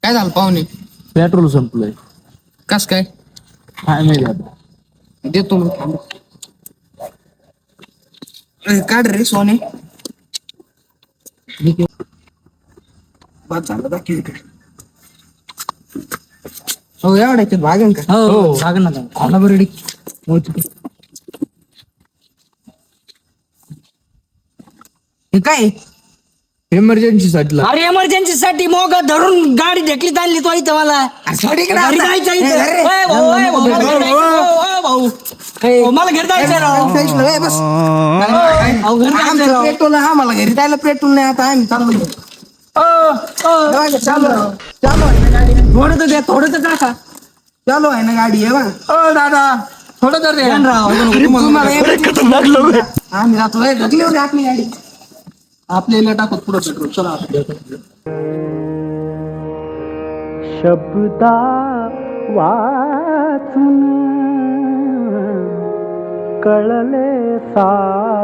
काय झालं पाहुणे? पेट्रोल संपलंय. कस काय? काय माहिती आता. देतो मी थांब. काढ रे सोने. बाद झालं बाकी इकडे. हो एवढ्याच्यात भागन का? हो सांग ना. खाना बरडी हे काय इमर्जन्सी साठी अरे इमर्जन्सी साठी मोग धरून गाडी ढकलीत आणली तो इथं मला. घरी जायचं इथं. ओय भाऊ, ओय भाऊ, मला घरी जायचं. ओय भाऊ. ओ, मला घरी जायचं राव. बस अहो, घरी जायचं राव. पेट्रोल आम्हाला घरी जायला पेट्रोल नाही आता आम्ही चाललो चालू आहे ना गाडी थोडं तर द्या, थोडं तर टाका. चालू आहे ना गाडी आहे बा दादा थोडं तर द्या राव. आम्ही जातो ढकली होती आपली गाडी आपल्याला टाकत पुढं पेट्रोल चला शब्दा वाचून कळले सार